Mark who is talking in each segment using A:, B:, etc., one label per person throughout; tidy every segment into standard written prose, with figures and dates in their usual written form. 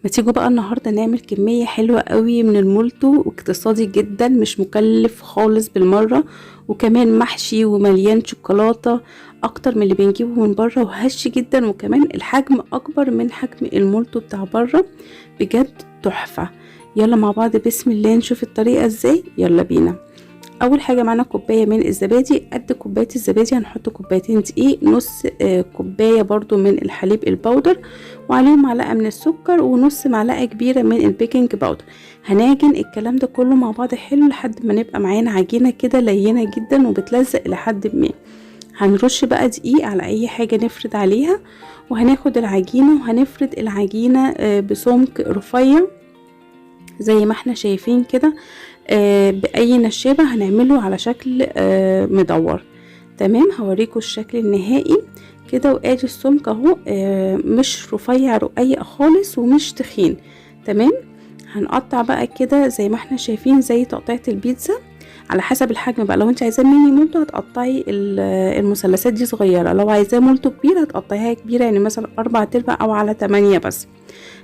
A: ما تيجوا بقى النهارده نعمل كمية حلوة قوي من المولتو، واقتصادي جدا مش مكلف خالص بالمرة، وكمان محشي ومليان شوكولاتة اكتر من اللي بنجيبه من بره، وهش جدا، وكمان الحجم اكبر من حجم المولتو بتاع بره. بجد تحفة. يلا مع بعض بسم الله نشوف الطريقة ازاي. يلا بينا. اول حاجه معانا كوبايه من الزبادي. قد كوبايه الزبادي هنحط كوبايتين دقيق، نص كوبايه برضو من الحليب البودر، وعليهم معلقه من السكر، ونص معلقه كبيره من البيكنج باودر. هنعجن الكلام ده كله مع بعض حلو لحد ما نبقى معانا عجينه كده لينه جدا وبتلزق لحد ما. هنرش بقى دقيق على اي حاجه نفرد عليها، وهناخد العجينه وهنفرد العجينه بسمك رفيع زي ما احنا شايفين كده. بأي نشابة هنعمله على شكل مدور. تمام، هوريكم الشكل النهائي كده. وادي السمك اهو، مش رفيع رقيق خالص ومش تخين. تمام، هنقطع بقى كده زي ما احنا شايفين زي تقطيعة البيتزا على حسب الحجم بقى. لو انت عايزاه ميني مولتو هتقطعي المثلثات دي صغيرة، لو عايزاه مولتو كبير هتقطعيها كبيرة، يعني مثلا 4/4 او على 8 بس.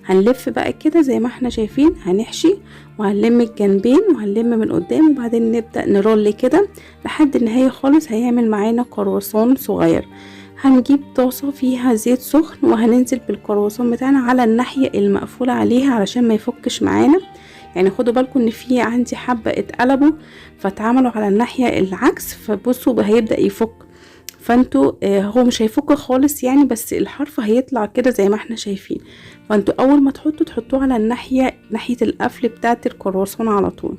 A: هنلف بقى كده زي ما احنا شايفين، هنحشي وهنلم الجنبين وهنلم من قدام، وبعدين نبدأ نرول كده لحد النهاية خالص. هيعمل معانا كرواسون صغير. هنجيب طاسة فيها زيت سخن، وهننزل بالكرواسون بتاعنا على الناحية المقفولة عليها علشان ما يفكش معانا. يعني خدوا بالكم ان في عندي حبة اتقلبوا فاتعملوا على الناحية العكس، فبصوا هيبدأ يفك. فانتوا هو مش هيفك خالص يعني، بس الحرف هيطلع كده زي ما احنا شايفين. فانتوا اول ما تحطوه على ناحية القفل بتاعة الكرواسون على طول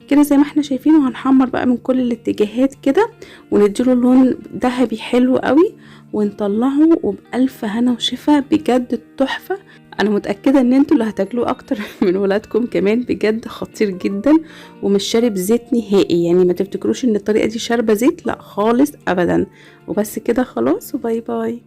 A: كده زي ما احنا شايفين. وهنحمر بقى من كل الاتجاهات كده ونديله لون ذهبي حلو قوي، ونطلعه وبألف هنا وشفا. بجد تحفة. انا متأكدة ان انتوا اللي هتاكلوه اكتر من ولادكم كمان. بجد خطير جدا ومش شارب زيت نهائي، يعني ما تفتكروش ان الطريقة دي شاربة زيت، لا خالص ابدا. وبس كده خلاص، وباي باي.